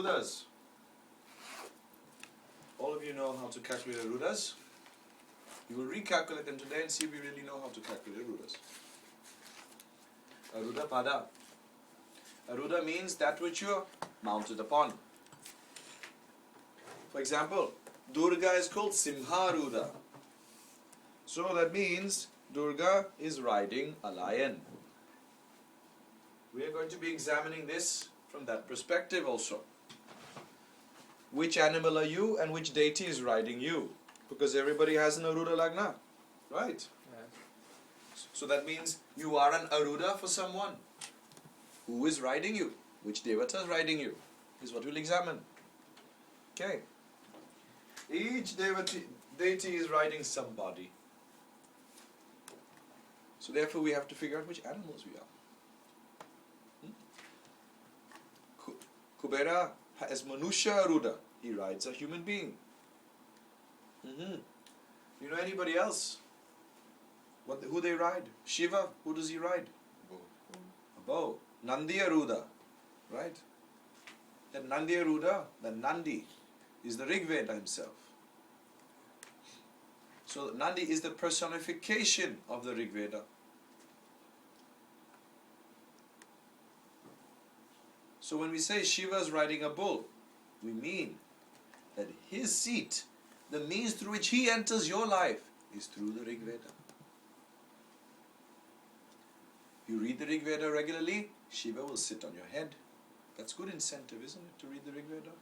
Arudas. All of you know how to calculate Arudas. We will recalculate them today and see if we really know how to calculate Arudas. Aruda Pada. Aruda means that which you are mounted upon. For example, Durga is called Simharuda. So that means Durga is riding a lion. We are going to be examining this from that perspective also. Which animal are you and which deity is riding you? Because everybody has an Aruda Lagna, right? Yes. So that means you are an Aruda for someone. Who is riding you? Which Devata is riding you? Is what we'll examine. Okay. Each deity is riding somebody. So therefore we have to figure out which animals we are. Kubera has Manusha Aruda. He rides a human being. You know anybody else? Who they ride? Shiva, who does he ride? A bow. Nandi Aruda. Right? That Nandi Aruda, the Nandi, is the Rigveda himself. So Nandi is the personification of the Rigveda. So when we say Shiva is riding a bull, we mean that his seat, the means through which he enters your life, is through the Rigveda. You read the Rigveda regularly, Shiva will sit on your head. That's good incentive, isn't it, to read the Rigveda?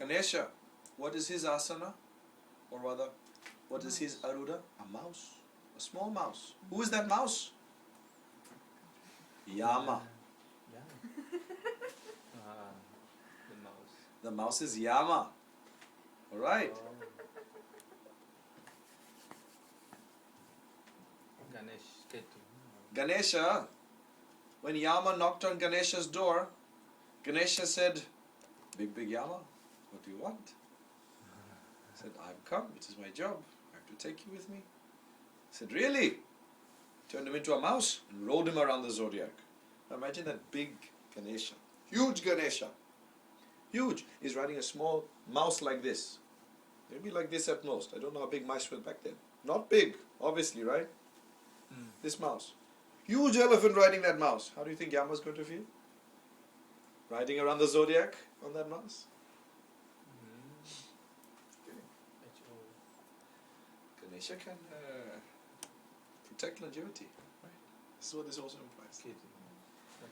Ganesha, what is his asana? Or rather, what is his Aruda? A mouse. A small mouse. Who is that mouse? Yama. The mouse. The mouse is Yama. Alright. Ganesh Ketu. Ganesha, when Yama knocked on Ganesha's door, Ganesha said, Big Yama, what do you want? He said, I've come, it is my job. I have to take you with me. He said, really? Turned him into a mouse and rode him around the zodiac. Now imagine that big Ganesha. Huge Ganesha. Huge. He's riding a small mouse like this. Maybe like this at most. I don't know how big mice were back then. Not big, obviously, right? This mouse. Huge elephant riding that mouse. How do you think Yama's going to feel? Riding around the zodiac on that mouse? Ganesha can protect longevity. Right? This is what this also implies.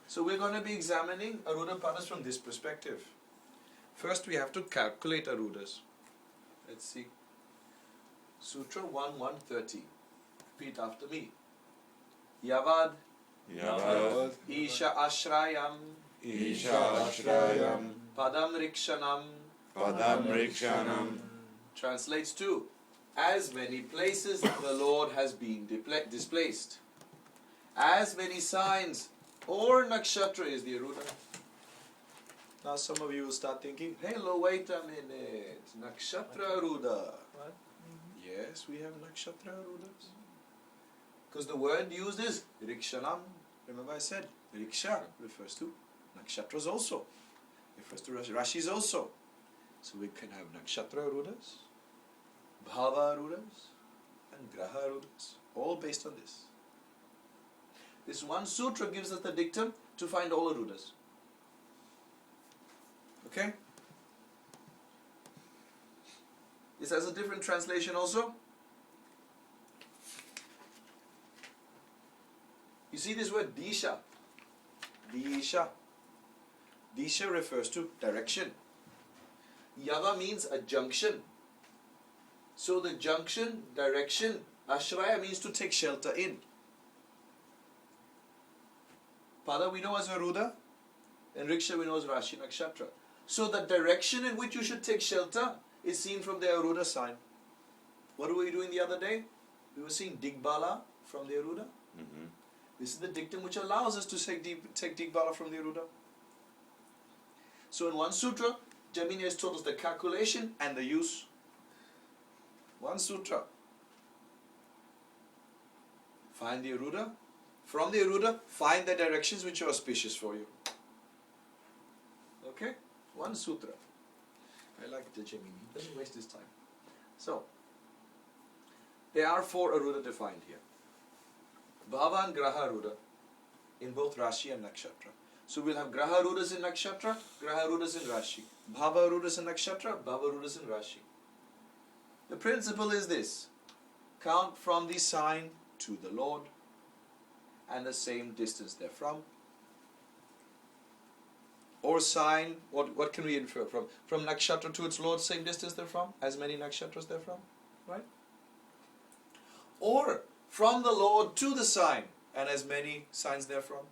So we're going to be examining Aruda Padas from this perspective. First we have to calculate Arudas. Let's see. Sutra 1.130. Repeat after me. Yavad. Yavad. Isha Ashrayam. Isha Ashrayam. Padam Rikshanam. Padam Rikshanam. Translates to, as many places the Lord has been displaced. As many signs or nakshatra is the Aruda. Now some of you will start thinking, hello, wait a minute, nakshatra Aruda. What? Yes, we have nakshatra Arudas. Because the word used is rikshanam. Remember I said, riksha refers to nakshatras also. Refers to rashis also. So we can have nakshatra Arudas, bhava Arudas, and graha Arudas. All based on this. This one sutra gives us the dictum to find all Arudas. Okay? This has a different translation also. You see this word disha. Disha. Disha refers to direction. Yava means a junction. So the junction, direction, ashraya means to take shelter in. Pada we know as Aruda, and Riksha we know as Rashi Nakshatra. So the direction in which you should take shelter is seen from the Aruda sign. What were we doing the other day? We were seeing Digbala from the Aruda. This is the dictum which allows us to take Digbala from the Aruda. So in one sutra, Jaimini has told us the calculation and the use. One sutra. Find the Aruda, From the Aruda, find the directions which are auspicious for you. Okay? One sutra. I like the Jaimini. He doesn't waste his time. So, there are 4 Aruda defined here. Bhava and Graha Aruda in both Rashi and Nakshatra. So we'll have Graha Arudas in Nakshatra, Graha Arudas in Rashi. Bhava Arudas in Nakshatra, Bhava Arudas in Rashi. The principle is this. Count from the sign to the Lord and the same distance therefrom. Or sign, what can we infer from? From Nakshatra to its Lord, same distance therefrom, as many Nakshatras therefrom, right? Or from the Lord to the sign, and as many signs therefrom.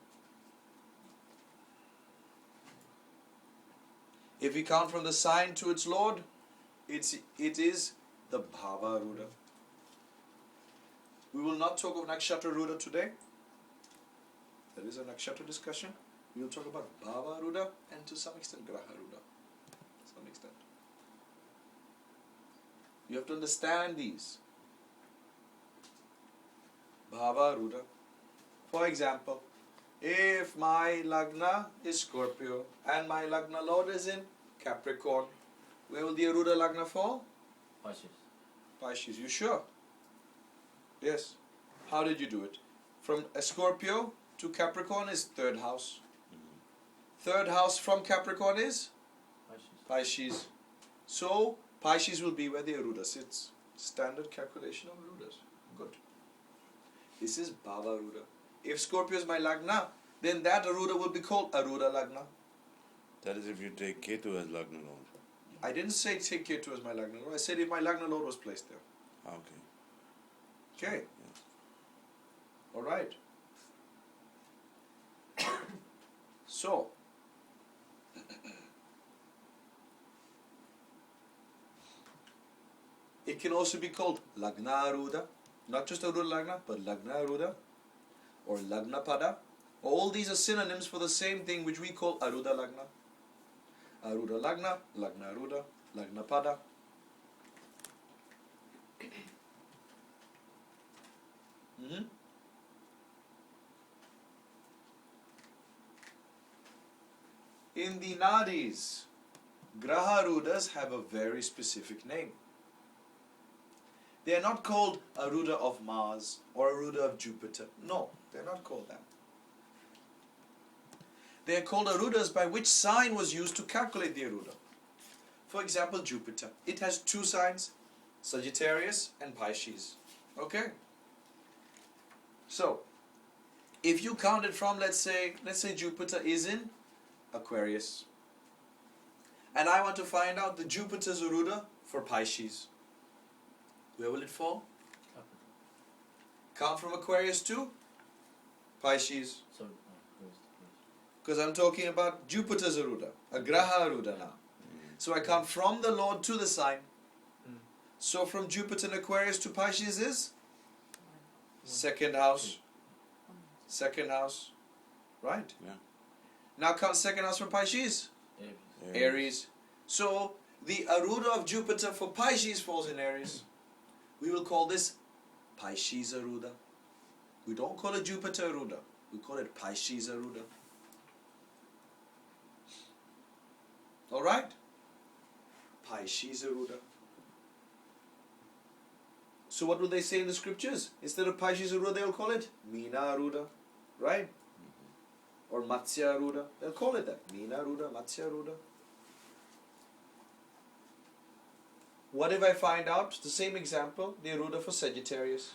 If we count from the sign to its Lord, it is the Bhava Aruda. We will not talk of Nakshatra Aruda today. There is a Nakshatra discussion. We will talk about Bhava Aruda and to some extent Graha Aruda. To some extent. You have to understand these. Bhava Aruda. For example, if my Lagna is Scorpio and my Lagna Lord is in Capricorn, where will the Aruda Lagna fall? Pisces. You sure? Yes. How did you do it? From a Scorpio to Capricorn is 3rd house. 3rd house from Capricorn is? Pisces. So, Pisces will be where the Aruda sits. Standard calculation of Arudas. Good. This is Bhava Aruda. If Scorpio is my Lagna, then that Aruda will be called Aruda Lagna. That is if you take Ketu as Lagna Lord. I didn't say take Ketu as my Lagna Lord. I said if my Lagna Lord was placed there. Okay. Okay. Alright. So, it can also be called Lagna Aruda. Not just Aruda Lagna, but Lagna Aruda or Lagna Pada. All these are synonyms for the same thing which we call Aruda Lagna. Aruda Lagna, Lagna Aruda, Lagna Pada. In the Nadis, Graha Arudas have a very specific name. They are not called Aruda of Mars or Aruda of Jupiter. No, they are not called that. They are called Arudas by which sign was used to calculate the Aruda. For example, Jupiter. It has 2 signs, Sagittarius and Pisces. Okay? So, if you count it from, let's say Jupiter is in Aquarius. And I want to find out the Jupiter's Aruda for Pisces. Where will it fall? Count from Aquarius to Pisces. Because I'm talking about Jupiter's Aruda, a Graha Aruda now. So I count from the Lord to the sign. So from Jupiter and Aquarius to Pisces is? 2nd house. 2nd house. Right? Yeah. Now count 2nd house from Pisces? Aries. So the Aruda of Jupiter for Pisces falls in Aries. We will call this Pisces Aruda. We don't call it Jupiter Aruda. We call it Pisces Aruda. Alright? Pisces Aruda. So what will they say in the scriptures? Instead of Pisces Aruda, they'll call it Meena Aruda. Right? Or Matsya Aruda. They'll call it that. Meena Aruda, Matsya Aruda. What if I find out, the same example, the Aruda for Sagittarius?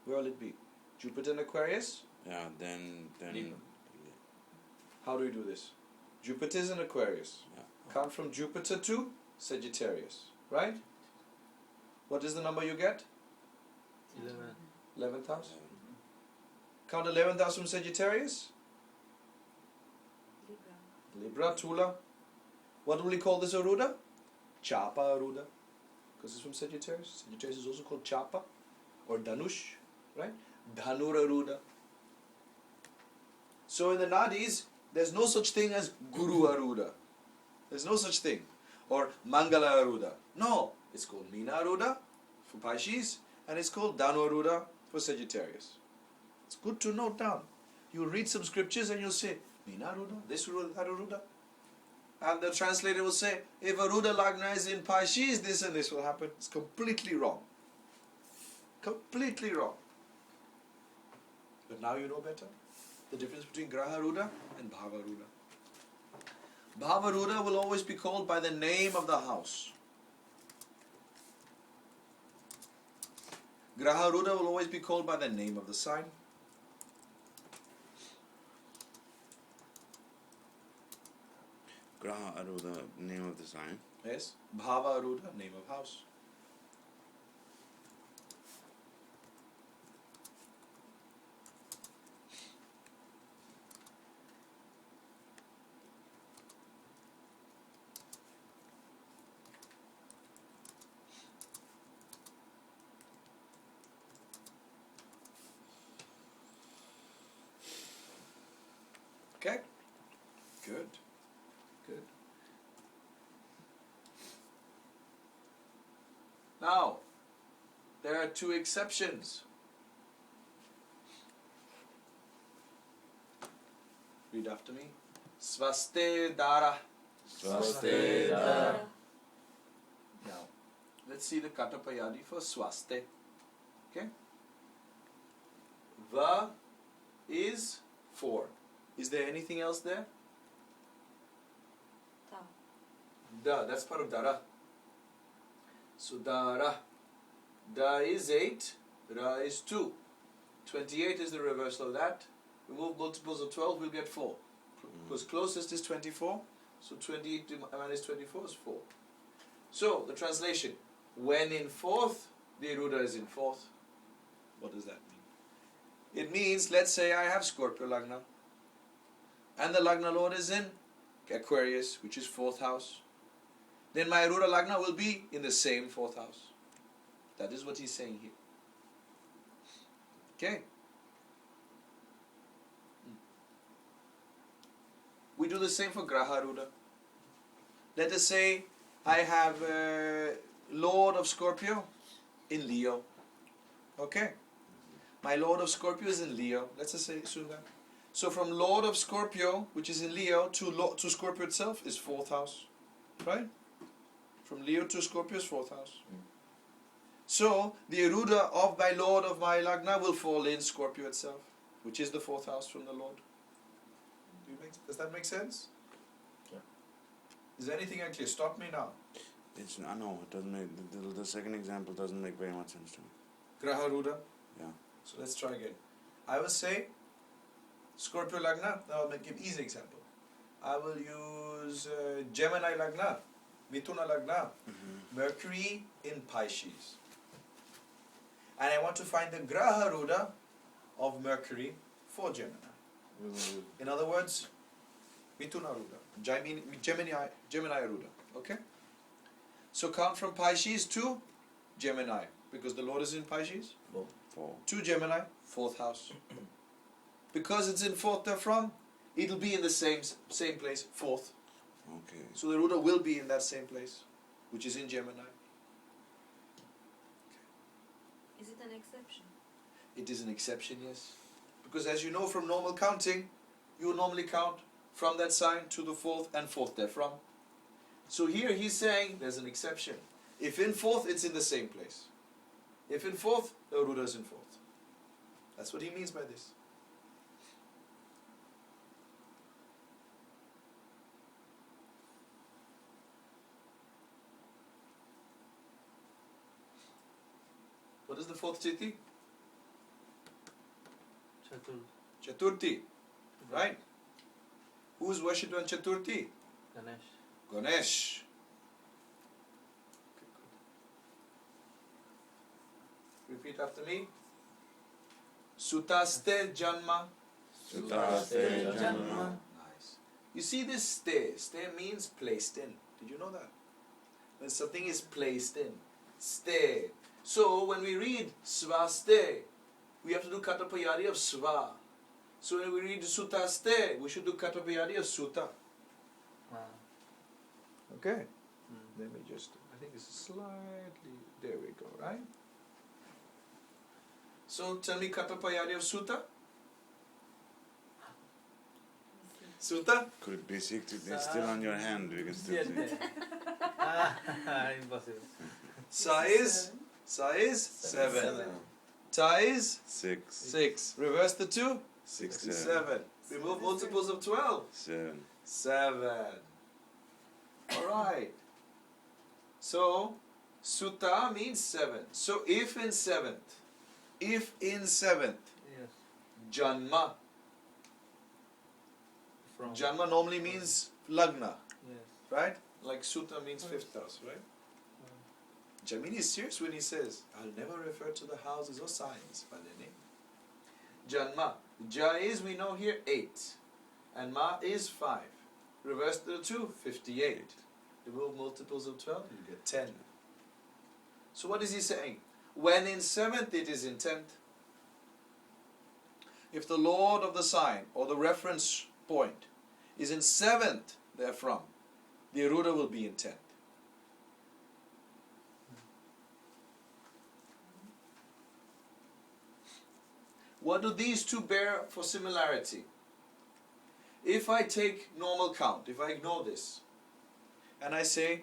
Where will it be? Jupiter and Aquarius? Yeah, then How do we do this? Jupiter is in Aquarius. Yeah. Count from Jupiter to Sagittarius. Right? What is the number you get? 11th house. Count 11th house from Sagittarius? Libra, Tula. What will we call this Aruda? Chapa Aruda. Because it's from Sagittarius. Sagittarius is also called Chapa or Dhanush. Right? Dhanur Aruda. So in the Nadis, there's no such thing as Guru Aruda. There's no such thing. Or Mangala Aruda. No. It's called Meena Aruda for Pisces and it's called Dhanu Aruda for Sagittarius. It's good to note down. You read some scriptures and you'll say, Mina Ruda, this Ruda, that Ruda. And the translator will say, if a Ruda Lagna is in Pisces, this and this will happen. It's completely wrong. Completely wrong. But now you know better. The difference between Graha Ruda and Bhava Ruda. Bhava Ruda will always be called by the name of the house. Graha Ruda will always be called by the name of the sign. Graha Aruda, name of the sign. Yes. Bhava Ruda, name of house. Okay? Good. Good. Now, there are two exceptions. Read after me. Svaste Dara. Swaste Dara. Now, let's see the Katapayadi for Swaste. Okay? Va is 4. Is there anything else there? Ta. Da, that's part of Dara. So Dara. Da is 8, Ra is 2. 28 is the reversal of that. Remove multiples of 12, we'll get 4. Because closest is 24. So 28 minus 24 is 4. So, the translation. When in fourth, the Ruda is in fourth. What does that mean? It means, let's say I have Scorpio Lagna. And the Lagna Lord is in Aquarius, which is 4th house. Then my Ruda Lagna will be in the same 4th house. That is what he's saying here. Okay. We do the same for Graha Ruda. Let us say I have Lord of Scorpio in Leo. Okay. My Lord of Scorpio is in Leo. Let's just say assume that. So from Lord of Scorpio, which is in Leo, to Scorpio itself is 4th house. Right? From Leo to Scorpio is 4th house. So the Aruda of my Lord of my Lagna will fall in Scorpio itself, which is the 4th house from the Lord. Does that make sense? Yeah. Is there anything unclear? Stop me now. It's no, it doesn't make the second example doesn't make very much sense to me. Graha Ruda. Yeah. So let's try again. I will say Scorpio Lagna. Now I'll give easy example. I will use Gemini Lagna, Mithuna Lagna, Mercury in Pisces. And I want to find the Graha Ruda of Mercury for Gemini. In other words, Mithuna Ruda, Gemini Ruda. Okay? So count from Pisces to Gemini, because the Lord is in Pisces. 4. To Gemini, 4th house. Because it's in 4th therefrom, it'll be in the same place, 4th. Okay. So the Ruda will be in that same place, which is in Gemini. Is it an exception? It is an exception, yes. Because as you know from normal counting, you normally count from that sign to the 4th and 4th therefrom. So here he's saying there's an exception. If in 4th, it's in the same place. If in 4th, the Ruda is in 4th. That's what he means by this. What is the 4th Tithi? Chaturthi. Right? Who is worshipped on Chaturthi? Ganesh. Ganesh. Repeat after me. Sutaste Janma. Sutaste Janma. Nice. You see this ste? Ste means placed in. Did you know that? When something is placed in. Ste. So when we read Svaste, we have to do Katapayadi of Sva. So when we read Sutaste, we should do Katapayadi of Suta. Okay. Let me just, I think it's slightly, there we go, right? So tell me Katapayadi of Sutta. Sutta? Could it be secret? It's still on your hand. We can still see. Siete. Impossible. Sa is 7. Ta is 6, 6. Reverse the 2. 7, Remove multiples of 12. 7. 7. Alright. So, Sutta means 7. So, if in 7th, Yes. Janma. From. Janma normally means Lagna, Yes. right? Like Sutta means 5th house, right? Jaimini is serious when he says, I'll never refer to the houses or signs by their name. Janma. Ja is, we know here, 8. And Ma is 5. Reverse the 2, 58. Remove multiples of 12, you get 10. So what is he saying? When in 7th, it is in 10th. If the Lord of the sign, or the reference point, is in 7th therefrom, the Aruda will be in 10th. What do these two bear for similarity? If I take normal count, if I ignore this, and I say,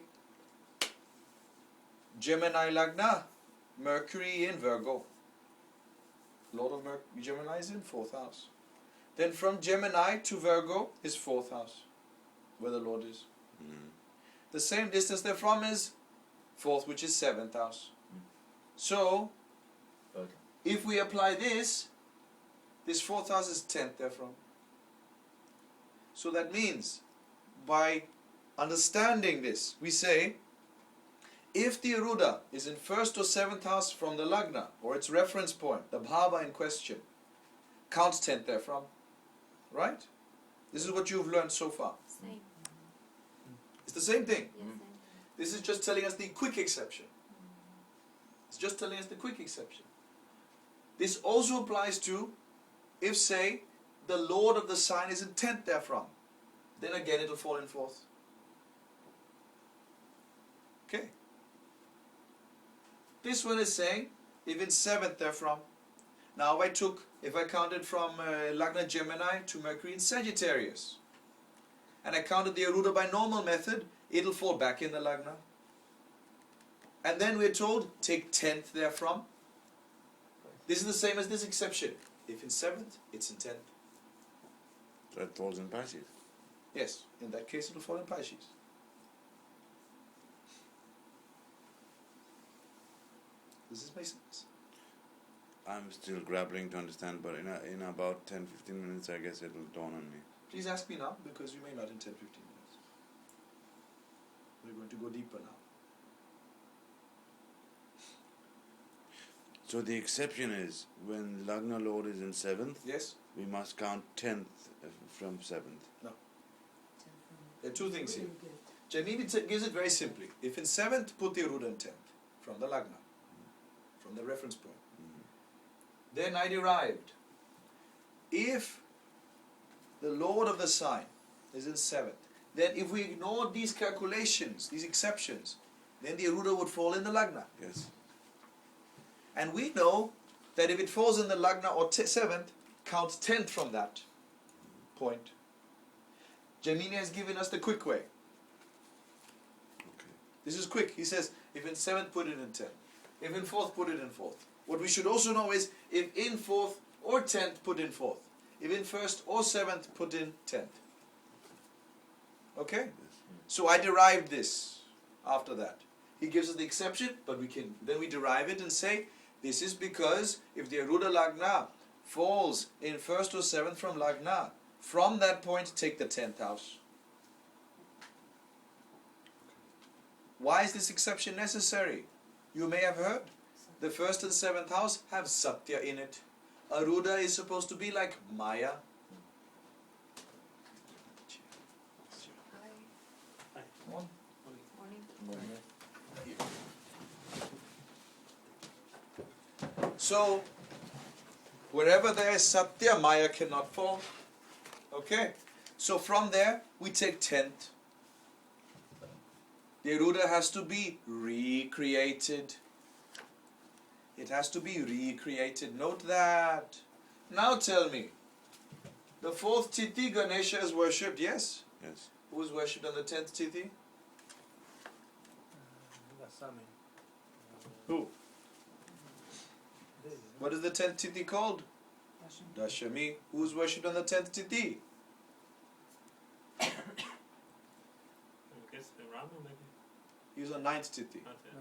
Gemini Lagna, Mercury in Virgo. Lord of Gemini is in 4th house. Then from Gemini to Virgo is 4th house, where the Lord is. The same distance therefrom is 4th, which is 7th house. So, if we apply this 4th house is 10th therefrom. So that means, by understanding this, we say, if the Aruda is in 1st or 7th house from the Lagna, or its reference point, the bhava in question, counts 10th therefrom. Right? This is what you've learned so far. Same. It's the same thing. Yes, same. This is just telling us the quick exception. It's just telling us the quick exception. This also applies to, if say, the Lord of the sign is in 10th therefrom, then again it will fall in 4th. Okay. This one is saying, if in 7th therefrom. Now if I counted from Lagna Gemini to Mercury in Sagittarius, and I counted the Aruda by normal method, it'll fall back in the Lagna. And then we're told, take 10th therefrom. This is the same as this exception. If in 7th, it's in 10th. That falls in Pisces. Yes, in that case it'll fall in Pisces. Does this make sense? I'm still grappling to understand, but in about 10-15 minutes, I guess it'll dawn on me. Please ask me now, because you may not in 10-15 minutes. We're going to go deeper now. So the exception is, when Lagna Lord is in 7th, Yes? we must count 10th from 7th. There are two things here. Jaimini gives it very simply. If in 7th, put the Aruda in 10th, from the Lagna, from the reference point. Then I derived, if the Lord of the sign is in 7th, then if we ignore these calculations, these exceptions, then the Aruda would fall in the Lagna. Yes. And we know that if it falls in the Lagna or 7th, count 10th from that point. Jaimini has given us the quick way. Okay. This is quick. He says, if in 7th, put it in 10th. If in 4th, put it in 4th. What we should also know is, if in 4th or 10th, put in 4th. If in 1st or 7th, put in 10th. Okay? So I derived this after that. He gives us the exception, but then we derive it and say, this is because if the Aruda Lagna falls in 1st or 7th from Lagna, from that point take the 10th house. Why is this exception necessary? You may have heard, the 1st and 7th house have Satya in it. Aruda is supposed to be like Maya. Hi. Morning. So, wherever there is Satya, Maya cannot fall. Okay? So from there, we take 10th. The Aruda has to be recreated. It has to be recreated. Note that. Now tell me, the 4th Tithi, Ganesha is worshipped, yes? Yes. Who is worshipped on the 10th Tithi? Dasami. Who? What is the 10th Tithi called? Dashami. Who is worshipped on the 10th Tithi? I guess the Rama maybe. He was on 9th Tithi. Not yet.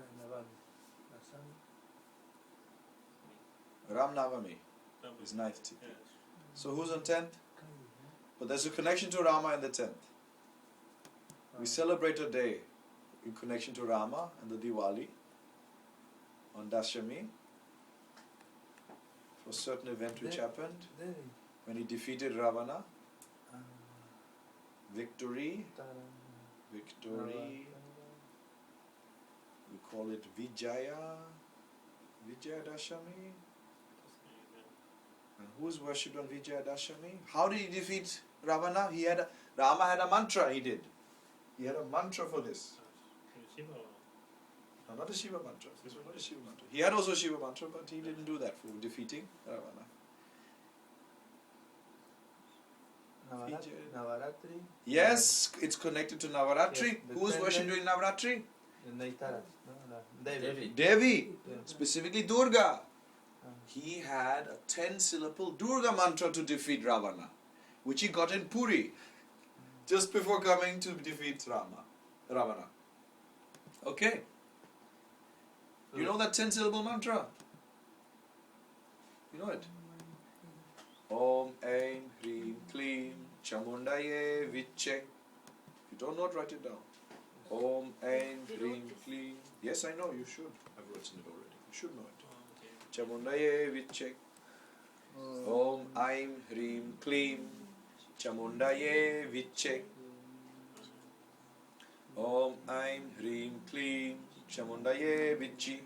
Ram Navami Rama. is 9th Tithi. Yes. So who's on 10th? But there's a connection to Rama in the 10th. We celebrate a day in connection to Rama and the Diwali on Dashami for a certain event which happened when he defeated Ravana. Victory. We call it Vijaya. Vijaya Dashami. And who is worshipped on Vijaya Dashami? How did he defeat Ravana? Rama had a mantra, he did. He had a mantra for this. Shiva. No, not a Shiva mantra. This was not a Shiva mantra. He had also a Shiva mantra, but he didn't do that for defeating Ravana. Navaratri. Yes, it's connected to Navaratri. Yes, Who is worshipped during Navaratri? Naitara. Devi. Devi. Yeah. Specifically Durga. He had a 10-syllable Durga mantra to defeat Ravana, which he got in Puri just before coming to defeat Ravana. Okay. You know that 10-syllable mantra? You know it? Om Aim Hreem Kleem Chamundaye Viche. If you don't know it, write it down. Om Aim Hreem Kleem. Yes, I know, you should. I've written it already. You should know it. Chamundaye Viche. Om Aim Hreem Kleem Chamundaye Viche. Om Aim Hreem Kleem Chamundaye Viche.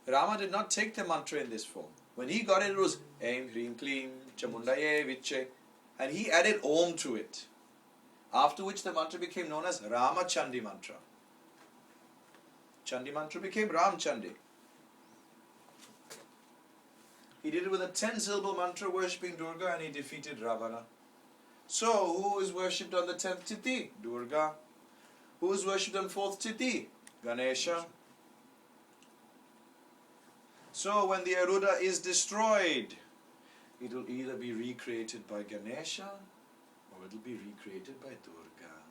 Rama did not take the mantra in this form. When he got it, it was Aim Hreem Kleem Chamundaye Viche, and he added Om to it. After which the mantra became known as Rama Chandi mantra. Chandi mantra became Ram Chandi. He did it with a 10-syllable mantra worshipping Durga, and he defeated Ravana. So, who is worshipped on the 10th Tithi? Durga. Who is worshipped on 4th Tithi? Ganesha. So, when the Aruda is destroyed, it will either be recreated by Ganesha or it will be recreated by Durga.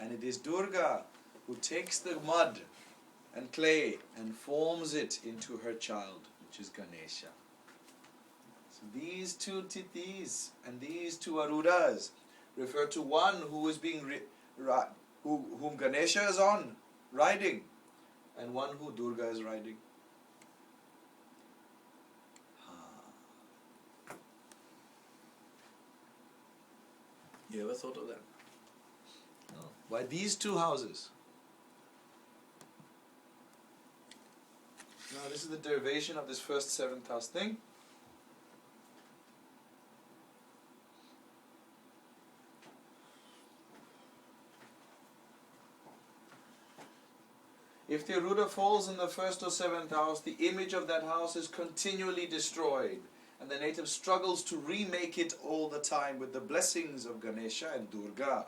And it is Durga who takes the mud and clay and forms it into her child, which is Ganesha. So these two Tithis and these two Arudas refer to one who is being whom Ganesha is on riding, and one who Durga is riding. You ever thought of that? No. Why these two houses? Now this is the derivation of this first 7th house thing. If the Aruda falls in the 1st or 7th house, the image of that house is continually destroyed, and the native struggles to remake it all the time with the blessings of Ganesha and Durga.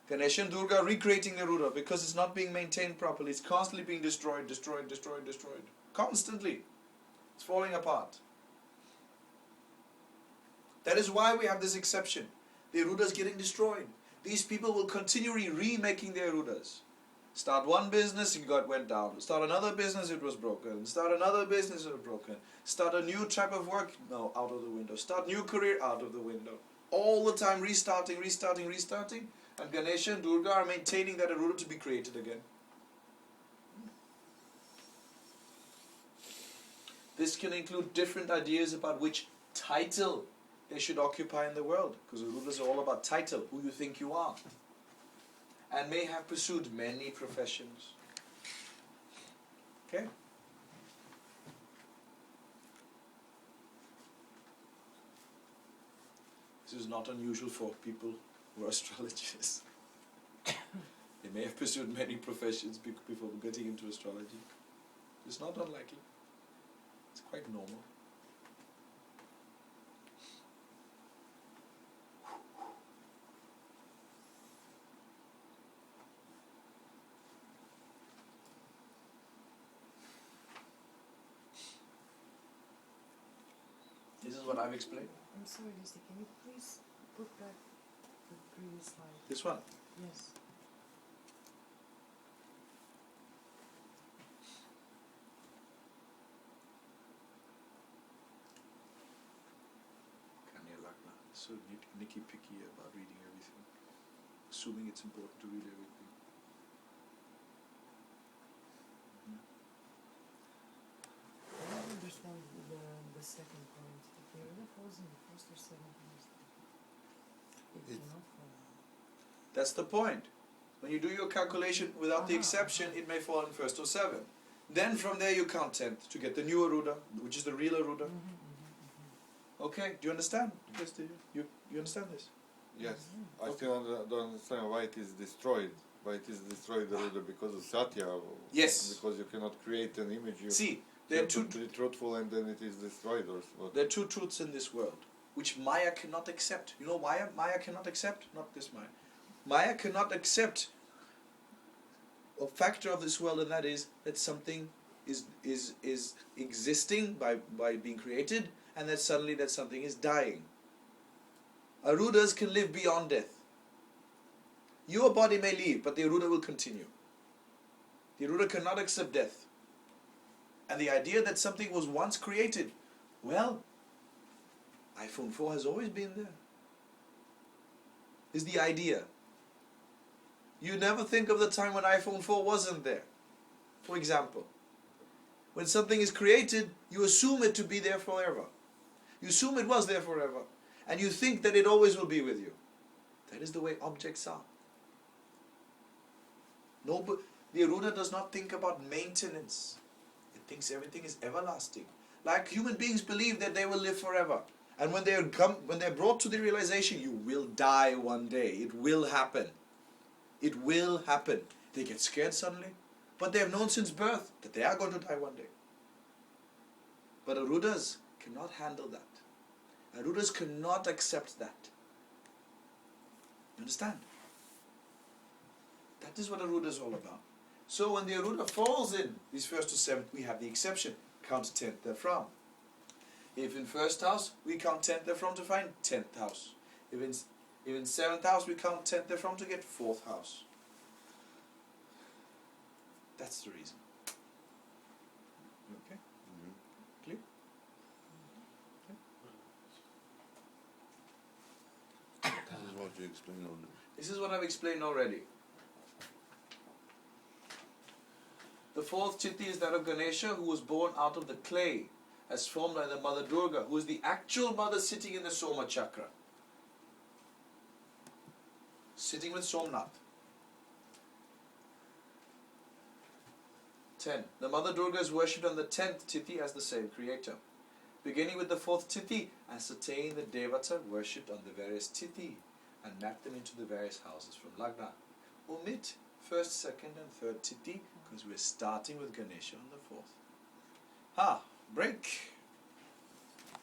Ganesha and Durga are recreating the Aruda because it's not being maintained properly. It's constantly being destroyed. Constantly. It's falling apart. That is why we have this exception. The Aruda is getting destroyed. These people will continually remaking their Arudas. Start one business, it went down. Start another business, it was broken. Start another business, it was broken. Start a new type of work, no, out of the window. Start new career, out of the window. All the time restarting. And Ganesha and Durga are maintaining that Aruda to be created again. This can include different ideas about which title they should occupy in the world. Because Arudas are all about title, who you think you are. And may have pursued many professions. Okay? This is not unusual for people who are astrologers. They may have pursued many professions before getting into astrology. It's not unlikely. It's quite normal. This is what I've explained. I'm sorry, Lucy, can you please put back the previous slide? This one. Yes. Kanya Lagna. So nicky picky about reading everything. Assuming it's important to read everything. I don't understand the second point. If the Yoruba falls in the first or second house, it cannot fall. That's the point. When you do your calculation without the exception, it may fall in first or seventh. Then from there you count 10th to get the new Aruda, which is the real Aruda. Okay, do you understand? Yes, do you understand this? Yes, I still don't understand why it is destroyed. Why it is destroyed the Ruda because of Satya? Yes. Because you cannot create an image. You See, there are have to be truthful, and then it is destroyed, or what? There are two truths in this world, which Maya cannot accept. You know why Maya cannot accept? Not this Maya. Maya cannot accept a factor of this world, and that is that something is existing by being created, and that suddenly that something is dying. Arudas can live beyond death. Your body may leave, but the Aruda will continue. The Aruda cannot accept death. And the idea that something was once created, well, iPhone 4 has always been there. Is the idea. You never think of the time when iPhone 4 wasn't there. For example, when something is created, you assume it to be there forever. You assume it was there forever. And you think that it always will be with you. That is the way objects are. No, but the Aruda does not think about maintenance. It thinks everything is everlasting. Like human beings believe that they will live forever. And when they're brought to the realization, you will die one day. It will happen. It will happen. They get scared suddenly. But they have known since birth that they are going to die one day. But Arudas cannot handle that. Arudas cannot accept that. You understand? That is what Aruda is all about. So when the Aruda falls in these first to seventh, we have the exception. Count 10th therefrom. If in first house, we count 10th therefrom to find 10th house. If in 7th house, we count 10th therefrom to get 4th house. That's the reason. Okay? Clear? This is what you explained already. This is what I've explained already. The fourth Chitti is that of Ganesha, who was born out of the clay, as formed by the Mother Durga, who is the actual mother sitting in the Soma chakra. Sitting with Somnath. 10. The Mother Durga is worshipped on the 10th Tithi as the same creator. Beginning with the 4th Tithi, ascertain the Devata worshipped on the various Tithi and map them into the various houses from Lagna. Omit 1st, 2nd and 3rd Tithi because we're starting with Ganesha on the 4th. Break.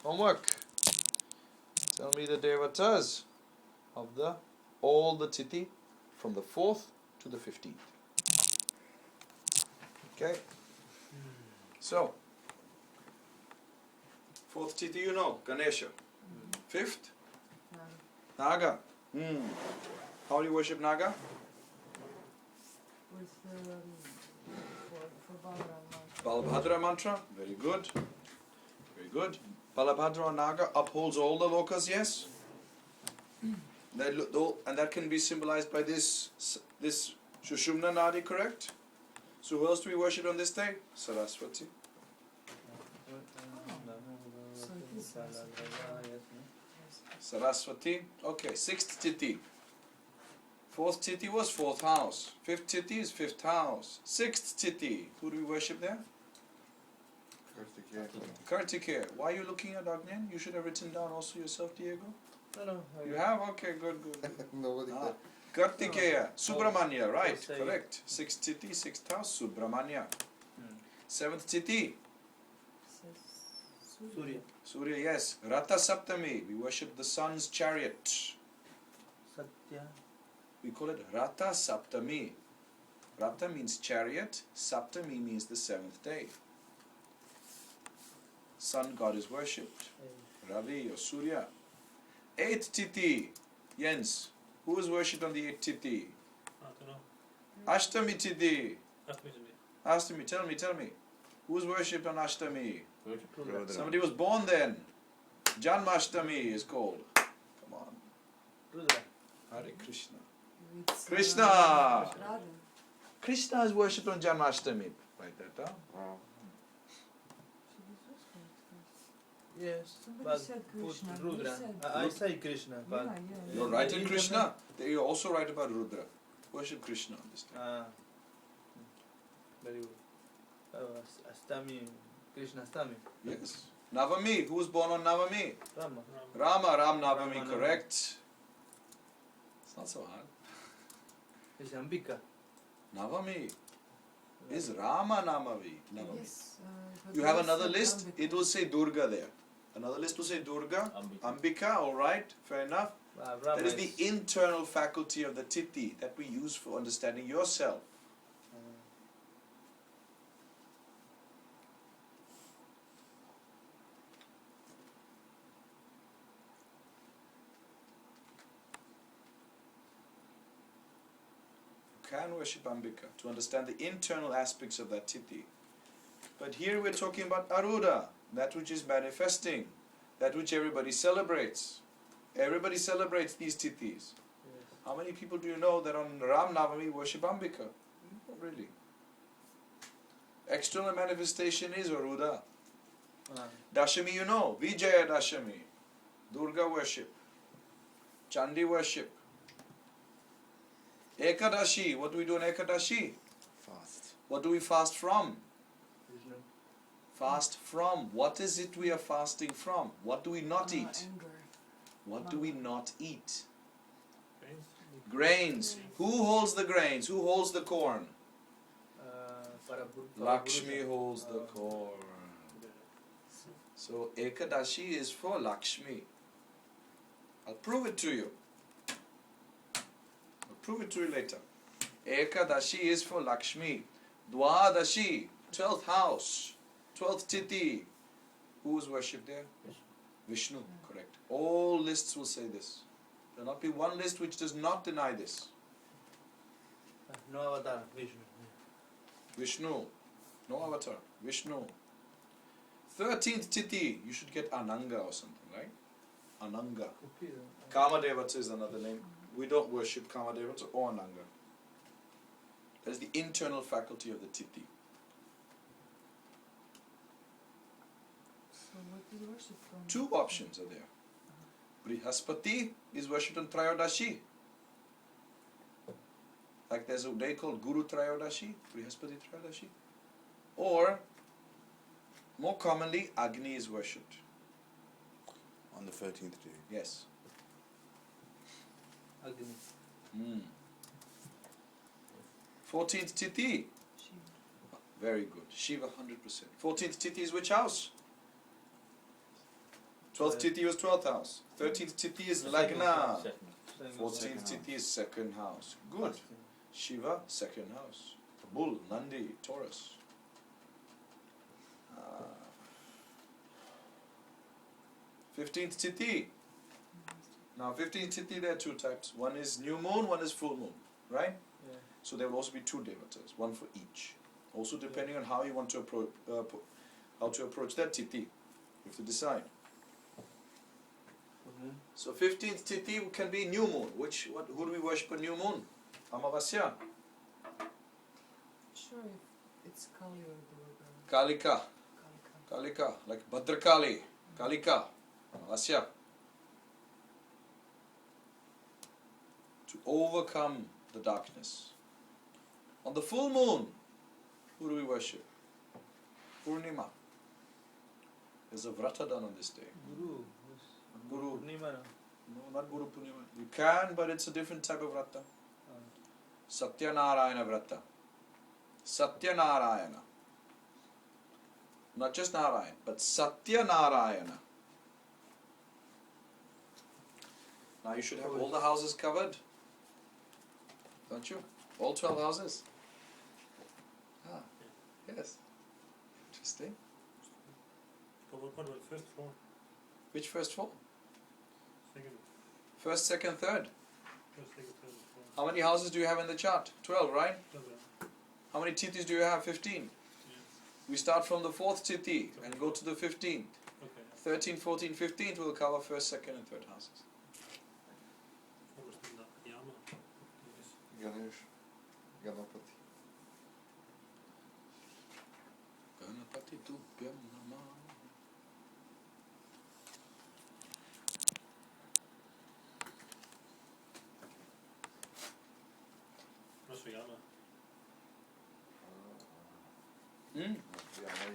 Homework. Tell me the Devatas of all the Tithi from the 4th to the 15th. Okay. So, 4th Tithi you know, Ganesha. 5th? Naga. How do you worship Naga? With for Balaram mantra. Balabhadra mantra. Very good. Very good. Balabhadra Naga upholds all the lokas, yes? And that can be symbolized by this Shushumna Nadi, correct? So who else do we worship on this day? Saraswati. So it is Saraswati. Saraswati. Okay, 6th Tithi. 4th Tithi was 4th house. 5th Tithi is 5th house. 6th Tithi. Who do we worship there? Kartikeya. Why are you looking at Agnan? You should have written down also yourself, Diego. No. You have? Okay, good. Nobody Kartikeya, Subramanya, right, Yes, I- correct. Sixth Tithi, sixth house, Subramanya. Hmm. Seventh Tithi, Says Surya. Surya, yes. Ratha Saptami, we worship the sun's chariot. Satya. We call it Ratha Saptami. Ratha means chariot, Saptami means the seventh day. Sun god is worshipped. Ravi or Surya. Eighth Tithi, Jens. Who is worshipped on the eighth Tithi? I don't know. Ashtami Tithi. Ask me to be. Ashtami, tell me. Who is worshipped on Ashtami? Rudra. Somebody was born then. Janmashtami is called. Come on. Rudra. Hare Krishna. it's, Krishna. Radha. Krishna is worshipped on Janmashtami. Write that down. She was just correct. Yes. Somebody But said put Krishna. Who Rudra. said? I say Krishna, but Yeah. You're right in Krishna. You also write about Rudra. Worship Krishna on this day. Very good. Astami, Krishna Astami, Yes. Navami. Who was born on Navami? Rama. Ram Navami, Rama correct. It's not so hard. Is Ambika. Navami is Rama Navami. Yes. But You have they another said list, Ambika. it will say Durga there. Another list will say Durga, Ambika, alright, fair enough. Rama That is the internal faculty of the Tithi that we use for understanding yourself. You can worship Ambika to understand the internal aspects of that Tithi. But here we're talking about Aruda, that which is manifesting, that which everybody celebrates. Everybody celebrates these Tithis. How many people do you know that on Ram Navami worship Ambika? Not really. External manifestation is Aruda. Dashami you know, Vijaya Dashami, Durga worship, Chandi worship. Ekadashi, what do we do on Ekadashi? Fast. What do we fast from? Vishnu. Fast from. What is it we are fasting from? What do we not eat? Anger. What do we not eat? Grains. Grains. Who holds the grains? Who holds the corn? Parapurusha. Lakshmi holds the corn. So Ekadashi is for Lakshmi. I'll prove it to you. I'll prove it to you later. Ekadashi is for Lakshmi. Dwadashi, 12th house, 12th Tithi. Who is worshipped there? Vishnu, correct. All lists will say this. There will not be one list which does not deny this. No avatar, Vishnu. Vishnu, no avatar, Vishnu. 13th Tithi, you should get Ananga or something, right? Ananga. Kamadevata is another name. We don't worship Kamadevata or Ananga. That is the internal faculty of the Tithi. So what do you worship from? Two options are there. Brihaspati is worshipped on Trayodashi. Like there's a day called Guru Trayodashi, Brihaspati Trayodashi. Or, more commonly, Agni is worshipped. On the 13th day. Yes. Agni. 14th Tithi. Shiva. Very good. Shiva 100%. 14th Tithi is which house? 12th Tithi was 12th house. 13th Tithi is Lagna. 14th Tithi is second house. Good. Shiva, second house. Bull, Nandi, Taurus. 15th Tithi. Now 15th Tithi there are two types. One is new moon, one is full moon. Right? Yeah. So there will also be two devatas, one for each. Also depending on how you want to approach that Tithi. You have to decide. So 15th Tithi can be new moon. Who do we worship on new moon? Amavasya. Sure, if it's Kali or Durga. Kalika. Kalika. Kalika. Like Bhadrakali. Kalika. Amavasya. To overcome the darkness. On the full moon, who do we worship? Purnima. There's a vrata done on this day. Guru. Guru. Purnima. No, not Guru Purnima. You can, but it's a different type of vrata. Satyanarayana Vrata. Satyanarayana. Not just Narayan, but Satyanarayana. Now you should have all the houses covered. Don't you? All 12 houses? Ah, yes. Interesting. But what about first floor? Which first floor? Second, First, second, third. first, second, third floor. How many houses do you have in the chart? 12, right? Okay. How many titis do you have? 15. Yes. We start from the 4th titi and go to the 15th. Okay. 13, 14, 15th will cover first, second and third houses. What was the Yama? Yes. Ganesh, Ganapati. Ganapati Tubhyam Namah. What's the Yama?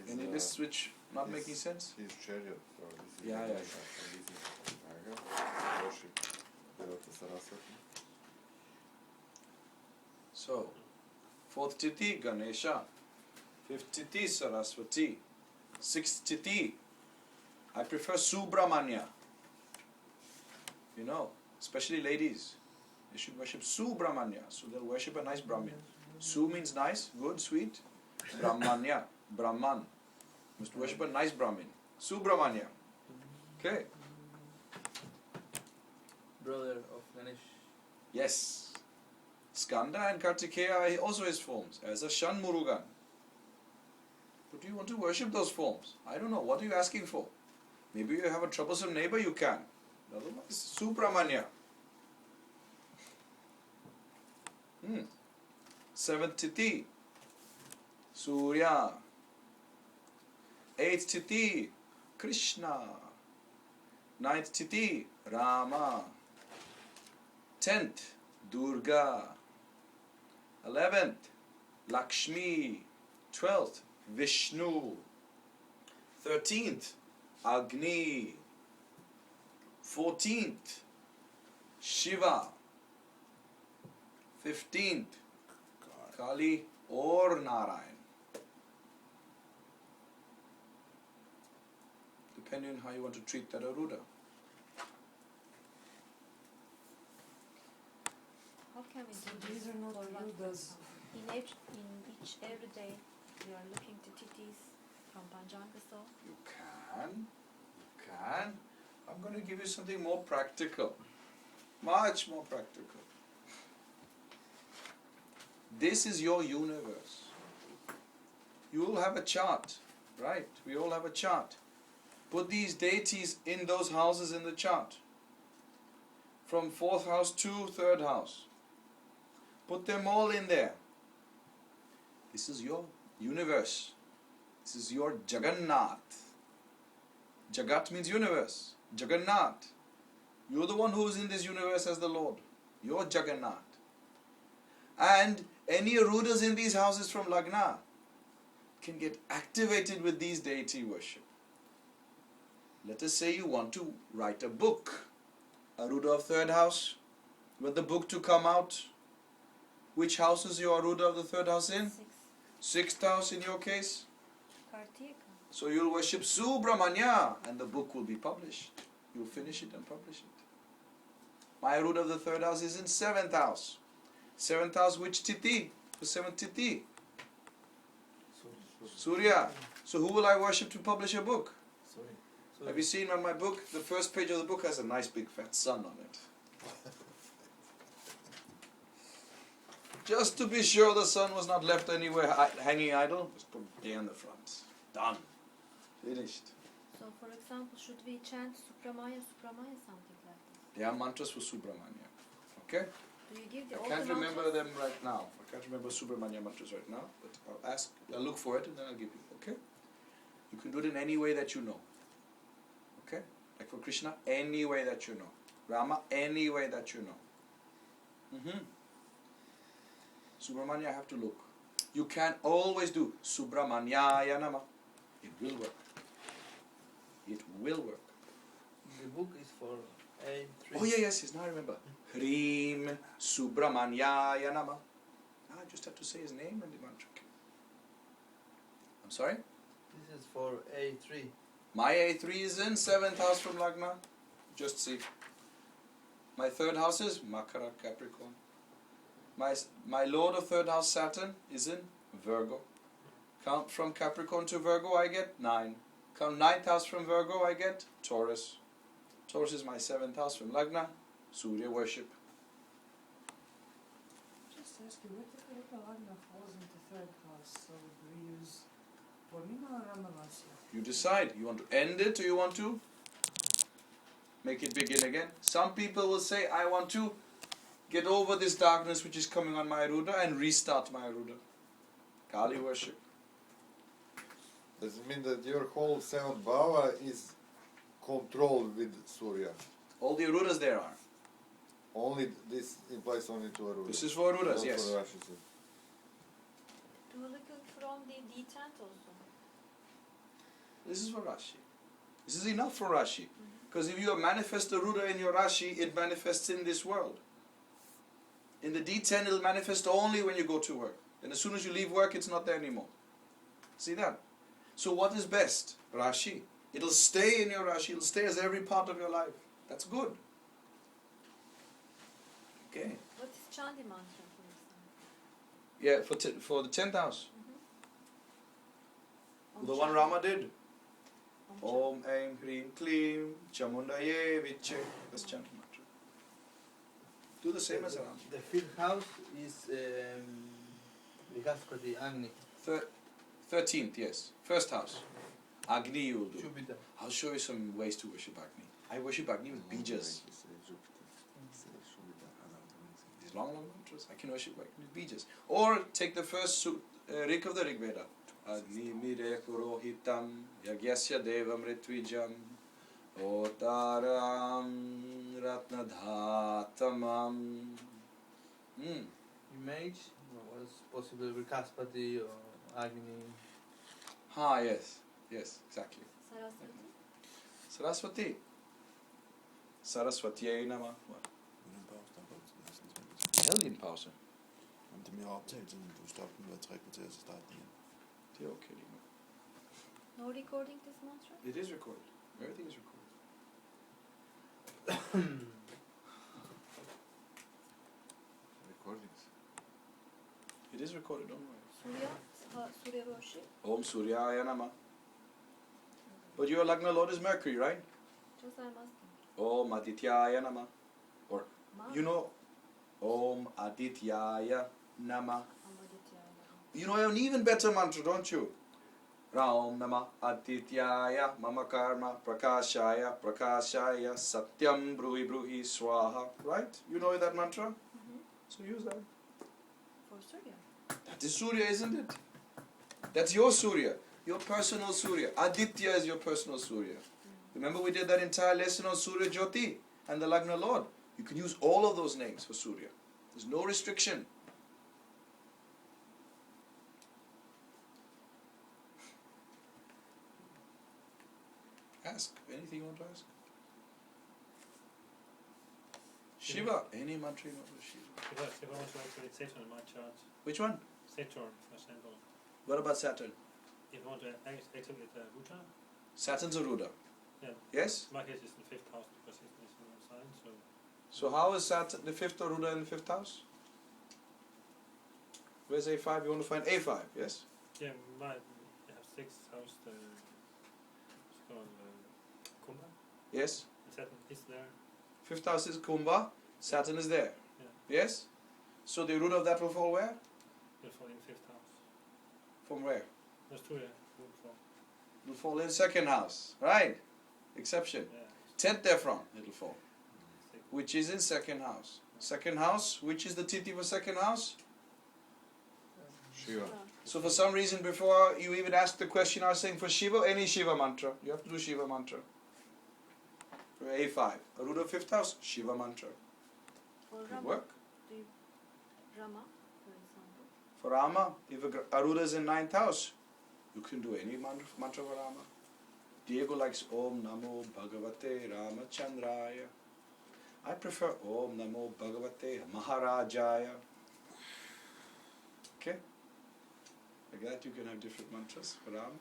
Any lists which not Yes. making sense? His chariot. So this is Yeah, yeah. Ganesha, and this is Naga. Worship Devata Saraswati. So, 4th titi Ganesha, 5th titi Saraswati, 6th titi I prefer Subramanya. You know, especially ladies, they should worship Subramanya. So they'll worship a nice Brahmin. Su means nice, good, sweet. Brahmanya, Brahman. Must worship a nice Brahmin. Subramanya. Okay. Brother of Ganesh. Yes. Skanda and Kartikeya are also his forms, as a Shanmurugan. But do you want to worship those forms? I don't know. What are you asking for? Maybe you have a troublesome neighbor, you can. Otherwise, Subramanya. 7th titi, Surya. 8th titi, Krishna. 9th titi, Rama. 10th, Durga. 11th, Lakshmi. 12th, Vishnu. 13th, Agni. 14th, Shiva. 15th, Kali or Narayan. Depending on how you want to treat that Aruda. How can we So do these this are not for what? Rudas. In each every day we are looking to titis from Panchanga so You can. I'm going to give you something more practical. Much more practical. This is your universe. You all have a chart, right? We all have a chart. Put these deities in those houses in the chart. From 4th house to 3rd house. Put them all in there. This is your universe. This is your Jagannath. Jagat means universe. Jagannath. You're the one who is in this universe as the Lord. You're Jagannath. And any Arudas in these houses from Lagna can get activated with these deity worship. Let us say you want to write a book. Aruda of 3rd house. You want the book to come out. Which house is your Aruda of the 3rd house in? 6th house in your case. Kartika. So you'll worship Subramanya and the book will be published. You'll finish it and publish it. My Aruda of the 3rd house is in 7th house. 7th house, which titi? The 7th titi. Surya. So who will I worship to publish a book? So Have you seen on my book? The first page of the book has a nice big fat sun on it. Just to be sure the sun was not left anywhere hanging idle, just put it there in the front. Done. Finished. So for example, should we chant Supramaya, Supramaya, something like this? They are mantras for Subramanya. Okay? Do you give the I can't all remember them right now. I can't remember Subramanya mantras right now, but I'll look for it and then I'll give you. Okay? You can do it in any way that you know. Okay? Like for Krishna, any way that you know. Rama, any way that you know. Subramanya, I have to look. You can always do Subramanyaya Nama. It will work. It will work. the book is for aim 3. Oh yeah, yes, now I remember. Hrim Subramanyaya Namah. Now I just have to say his name and the mantra. I'm sorry? This is for A3. My A3 is in 7th house from Lagna. Just see. My 3rd house is Makara, Capricorn. My Lord of 3rd house Saturn is in Virgo. Count from Capricorn to Virgo, I get 9. Count 9th house from Virgo, I get Taurus. Taurus is my 7th house from Lagna. Surya worship. Just ask you, what if the Lagna falls into third house? So do we use Purnima or Amavasya? You decide. You want to end it or you want to make it begin again? Some people will say, I want to get over this darkness which is coming on my Ruda and restart my Ruda. Kali worship. Does it mean that your whole 7th bhava is controlled with Surya? All the Arudas there are. Only this implies only to Aruda. This is for Arudas, Not yes. for Rashi, sir. Du looking from the D10 also. This is for Rashi. This is enough for Rashi. Because if you manifest the Ruda in your Rashi, it manifests in this world. In the D10, it'll manifest only when you go to work. And as soon as you leave work, it's not there anymore. See that? So what is best? Rashi. It'll stay in your Rashi. It'll stay as every part of your life. That's good. Okay. What is Chandi mantra, for example? Yeah, for the 10th house. The one Rama did. Om Aim Hrim Klim Chamundaye Viche. That's chanting mantra. Do the same as Rama. The 5th house is Brihaspati, Agni. 13th, yes. 1st house. Agni you will do. Jupiter. I'll show you some ways to worship Agni. I worship Agni with bejas. These long mantras. I can worship Agni with bejas. Or take the first Rik of the Rig Veda. Agni mire purohitam yagyasya devam ritwijam otaram ratnadhatamam. Image was possible Brihaspati or Agni. Yes. Yes, exactly. Saraswati? Saraswati. Saraswati Namah. Held in pause. Om det er mere optagelse, men du stopper den hver 3 kvarter, så starter den igen. Det er okay. No recording this mantra? It is recorded. Everything is recorded. Recordings. It is recorded, don't worry. Surya worship? Om Suryaya Namah. But your Lagna Lord is Mercury, right? Just I'm asking. Om Adityaya Namah. Or, Ma? you know, Om Adityaya Namah. Amadityaya. You know an even better mantra, don't you? Ram Namah Adityaya Mama Karma Prakashaya Prakashaya Satyam Bruhi Bruhi Swaha. Right? You know that mantra? So use that. For Surya. That is Surya, isn't it? That's your Surya, your personal Surya. Aditya is your personal Surya. Remember we did that entire lesson on Surya Jyoti and the Lagna Lord. You can use all of those names for Surya. There's no restriction. Ask anything you want to ask. Shiva, any mantra you want to Shiva. If I want to activate Saturn in my chart, Which one? Saturn, for example, What about Saturn? if I want to activate Ruta, Saturn's a Ruda. yeah, Yes? my case is in the 5th house because it's in the sign, so So how is Saturn the 5th or Ruda in the 5th house? Where's A5? You want to find A5, yes? yeah, I have 6th house, it's called Kumbha, Yes? and Saturn is there, 5th house is Kumbha, Saturn is there. Yeah. Yes? So the root of that will fall where? therefore in 5th house. From where? There's 2 here, It will fall in 2nd house. Right? Exception. yeah, 10th therefrom it will fall. 6th. Which is in 2nd house. 2nd house, which is the Titi for 2nd house? Shiva. So for some reason before you even asked the question I was saying for Shiva, any Shiva mantra. You have to do Shiva mantra. For A5. A root of 5th house, Shiva mantra. For Good Rama? work. Do you, Rama, for example? For Rama, if Aruda is in 9th house, you can do any mantra for Rama. Diego likes Om Namo Bhagavate Ramachandraya. I prefer Om Namo Bhagavate Maharajaya. Okay? Like that you can have different mantras for Ram.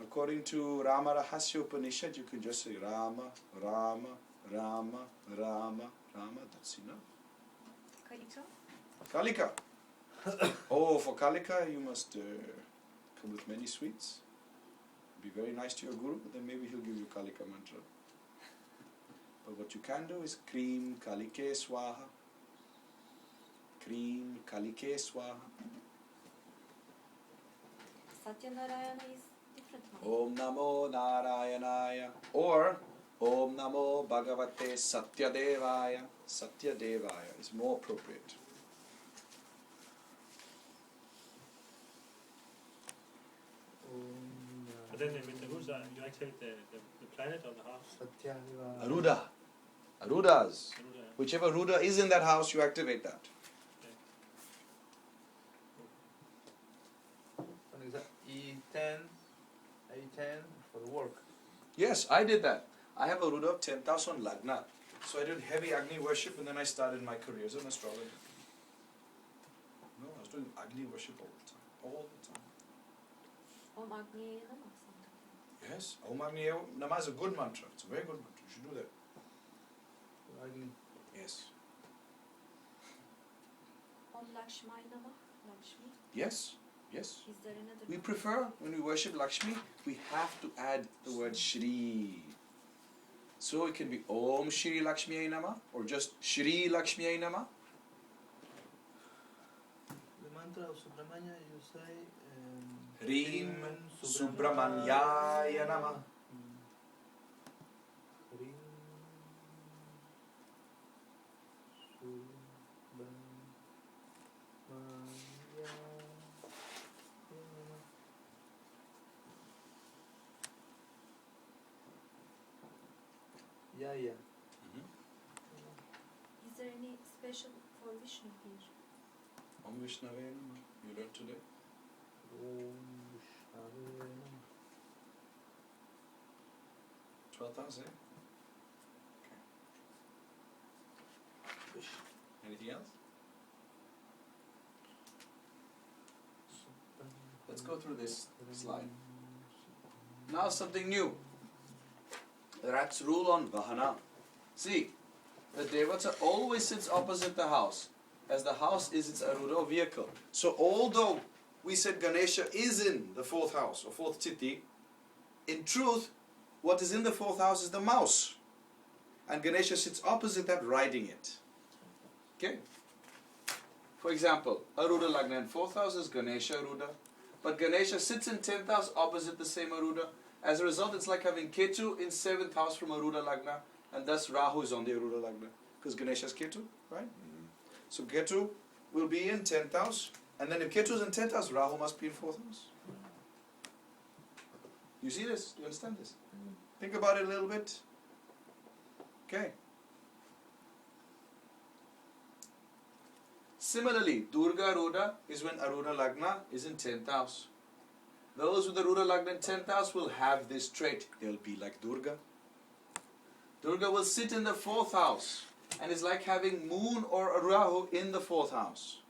According to Rama Rahasya Upanishad, you can just say Rama, Rama, Rama, Rama, Rama. That's enough. Kalika? Kalika. Oh, for Kalika, you must come with many sweets. Be very nice to your guru, then maybe he'll give you Kalika mantra. But what you can do is Cream Kalike Swaha. Cream Kalike Swaha. Satyanarayana is different one. Om Namo Narayanaya. Or Om Namo Bhagavate Satyadevaya. Satyadevaya is more appropriate. But then with the Rusa, you activate the planet or the house? Satyaviva. Aruda. Arudas. Ruda, Whichever Ruda is in that house, you activate that. What is that? E10, A10 for the work. Yes, I did that. I have a Ruda of 10,000 Lagna. So I did heavy Agni worship and then I started my career as an astrologer. No, I was doing Agni worship all the time. All the time. Om Agni Namah. Yes, Om Agni Nama is a good mantra. It's a very good mantra. You should do that. Agni. Yes. Om Lakshmi Namah. Lakshmi. Yes. Yes. Is there another We one? prefer, when we worship Lakshmi, we have to add the word Shri. So it can be Om Shri Lakshmi Nama or just Shri Lakshmi Nama. The mantra of Subramanya, you say. Hrim Subramanyaya Nama. Hrim Subramanya. Yeah. Is there any special for Vishnu here? Om Vishnave Nama. You learned today. Om Vishnu Namah. 12,000. Anything else? Let's go through this slide. Now something new. That's rule on Vahana. See, the Devata always sits opposite the house, as the house is its Aruda vehicle. So although we said Ganesha is in the fourth house, or fourth Chitti, in truth, what is in the fourth house is the mouse. And Ganesha sits opposite that, riding it. Okay? For example, Aruda Lagna in fourth house is Ganesha Aruda, but Ganesha sits in 10th house opposite the same Aruda. As a result, it's like having Ketu in 7th house from Aruda Lagna, and thus Rahu is on the Aruda Lagna, because Ganesha is Ketu, right? So Ketu will be in 10th house, and then if Ketu is in 10th house, Rahu must be in 4th house. You see this? Do you understand this? Think about it a little bit. Okay. Similarly, Durga Aruda is when Aruda Lagna is in 10th house. Those with Aruda Lagna in 10th house will have this trait. They'll be like Durga. Durga will sit in the 4th house and is like having Moon or Rahu in the 4th house.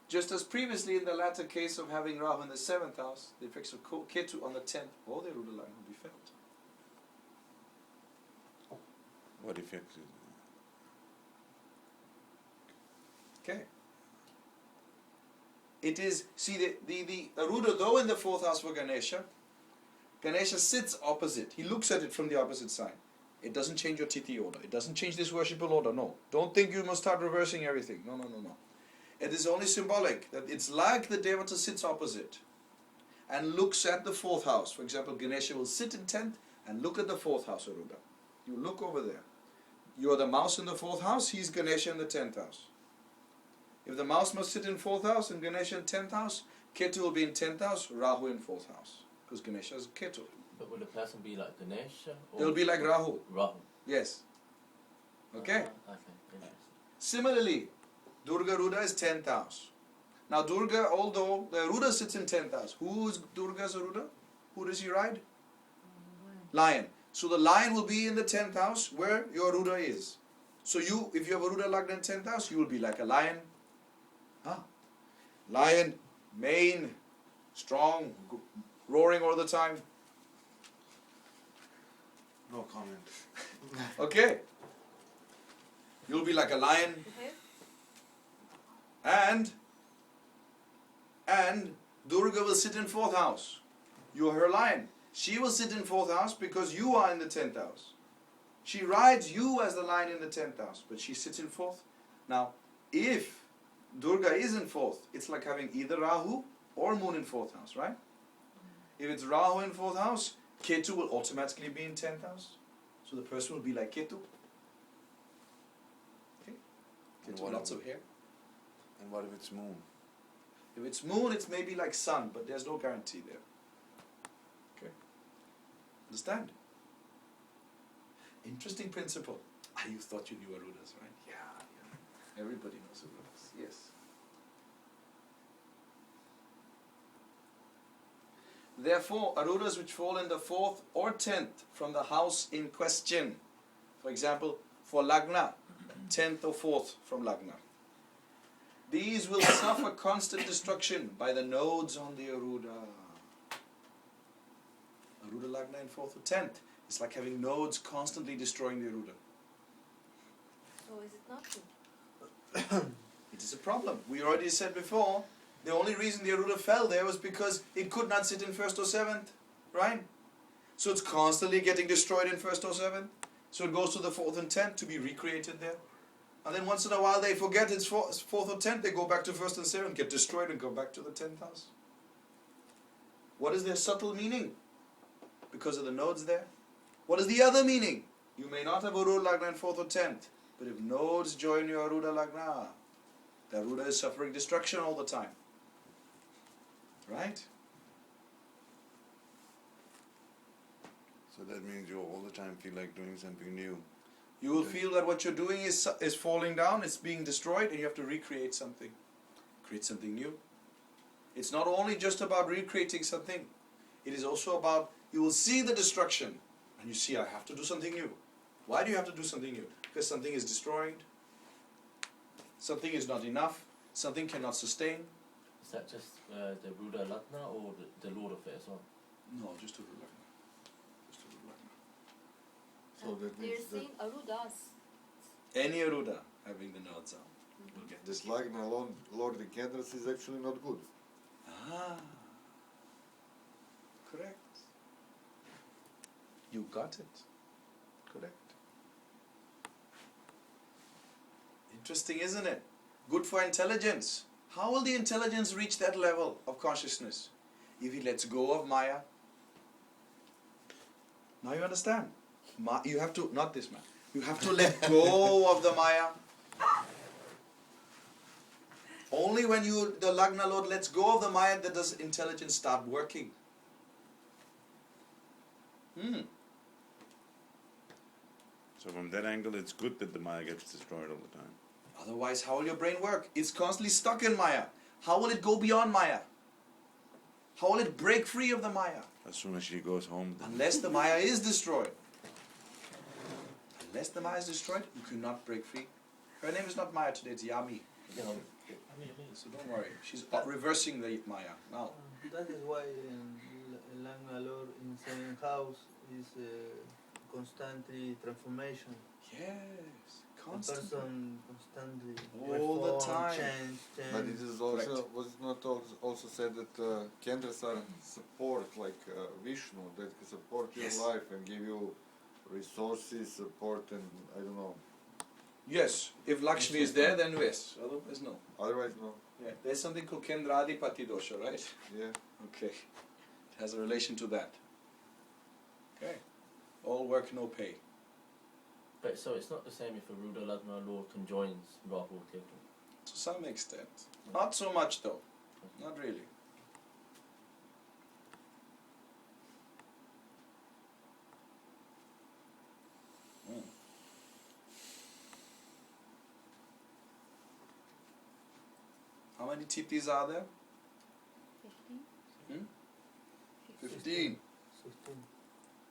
Just as previously in the latter case of having Rahu in the 7th house, the effects of Ketu on the 10th, all the Aruda Lagna will be felt. What effect is Okay. It is, see the Aruda, though in the 4th house for Ganesha, Ganesha sits opposite. He looks at it from the opposite side. It doesn't change your Tithi order. It doesn't change this worshipful order, no. Don't think you must start reversing everything. No. It is only symbolic, that it's like the Devata sits opposite and looks at the 4th house. For example, Ganesha will sit in 10th and look at the 4th house Aruda. You look over there. You are the mouse in the 4th house, he's Ganesha in the 10th house. If the mouse must sit in 4th house and Ganesha in 10th house, Ketu will be in 10th house, Rahu in 4th house. Because Ganesha is Ketu. But will the person be like Ganesha? Or They'll be like Rahu. Rahu. Yes. Okay. Okay, interesting. Similarly, Durga Ruda is 10th house. Now Durga, although the Aruda sits in 10th house, who is Durga's Aruda? Who does he ride? Lion. So the lion will be in the 10th house where your Aruda is. So you, if you have Aruda Lagna in 10th house, you will be like a lion. Lion, mane, strong, roaring all the time. No comment. Okay. You'll be like a lion. Okay. And Durga will sit in 4th house. You are her lion. She will sit in 4th house because you are in the 10th house. She rides you as the lion in the 10th house, but she sits in 4th. Now, if Durga is in 4th, it's like having either Rahu or Moon in 4th house, right? If it's Rahu in 4th house, Ketu will automatically be in 10th house. So the person will be like Ketu. Okay? And Ketu, what lots if- of hair. And what if it's moon? If it's moon, it's maybe like sun, but there's no guarantee there. Okay? Understand? Interesting principle. You thought you knew Arudas, right? Yeah. Everybody knows Arudas. Yes. Therefore, Arudas which fall in the 4th or 10th from the house in question. For example, for Lagna, 10th or 4th from Lagna. These will suffer constant destruction by the nodes on the Aruda. Aruda Lagna in 4th or 10th. It's like having nodes constantly destroying the Aruda. So is it not true? It is a problem. We already said before, the only reason the Aruda fell there was because it could not sit in 1st or 7th. Right? So it's constantly getting destroyed in 1st or 7th. So it goes to the 4th and 10th to be recreated there. And then once in a while they forget it's 4th or 10th, they go back to 1st and 7th, get destroyed and go back to the 10th house. What is their subtle meaning? Because of the nodes there. What is the other meaning? You may not have Aruda Lagna in 4th or 10th, but if nodes join your Aruda Lagna, the Aruda is suffering destruction all the time. Right? So that means you all the time feel like doing something new. You will feel that what you're doing is falling down, it's being destroyed, and you have to recreate something. Create something new. It's not only just about recreating something, it is also about, you will see the destruction, and you see, I have to do something new. Why do you have to do something new? Because something is destroyed, something is not enough, something cannot sustain. Is that just the Ruda Lagna or the Lord of it as well? No, just to Aruda Lagna. Just to Aruda Lagna. So that They're means that saying Arudas. Any Aruda having the nodes out will get this destroyed. Lagna alone, Lord Kendras is actually not good. Ah, correct. You got it. Correct. Interesting, isn't it? Good for intelligence. How will the intelligence reach that level of consciousness? If he lets go of Maya. Now you understand. You have to, not this man, you have to let go of the Maya. Only when the Lagna Lord lets go of the Maya, that does intelligence start working. So from that angle, it's good that the Maya gets destroyed all the time. Otherwise, how will your brain work? It's constantly stuck in Maya. How will it go beyond Maya? How will it break free of the Maya? As soon as she goes home, then Unless the Maya is destroyed. Unless the Maya is destroyed, you cannot break free. Her name is not Maya today, it's Yami. You know, So don't worry. She's reversing the Maya now. That is why Lagna Lord in 7th house is constantly transformation. Yes, The constantly. person constantly All the reform, time. change. But it is also, Correct. was it not also said that Kendras are support, like Vishnu, that can support your Yes. life and give you resources, support, and I don't know. Yes, if Lakshmi is there, then yes. Otherwise, no. Otherwise, no. Yeah, there's something called Kendradipati dosha, right? Yeah. Okay. It has a relation to that. Okay. All work, no pay. but so it's not the same if a Ruda Lagna Lord conjoins Rahu or Ketu. To some extent. Not so much though. Not really. How many titis are there? 15? 15. 16.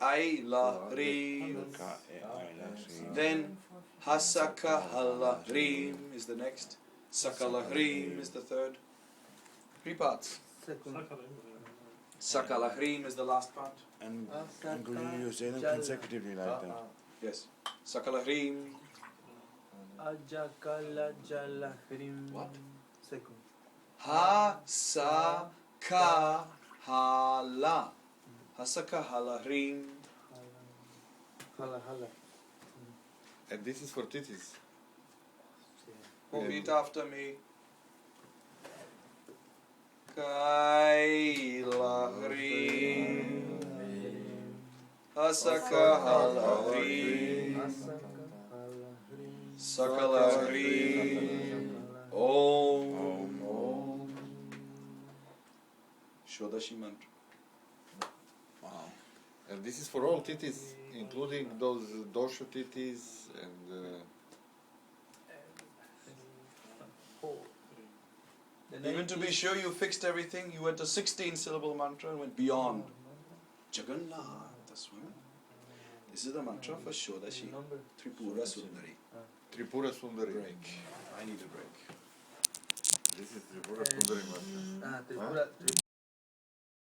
ai la rim. Then hasaka hala rim is the next. Sakala rim is the third. 3 parts. Second. Sakala rim is the last part. And Guru, you say them consecutively like that. Yes. Sakala rim. Ajakala jala hrim. What? Second. Hasaka hala. Hasaka hala rim. Hala hala. And this is for titties. Repeat after me. Kaila rim. Hasaka hala rim. Sakala rim. Om. Shodashi mantra. Wow. And this is for all titties, including those dosha titties and Even to be sure you fixed everything, you went a 16-syllable mantra and went beyond. Jagannath Swami. This is the mantra for Shodashi. Number. Tripura Sundari. Tripura Sundari. Break. I need a break. This is Tripura Sundari mantra. Tripura.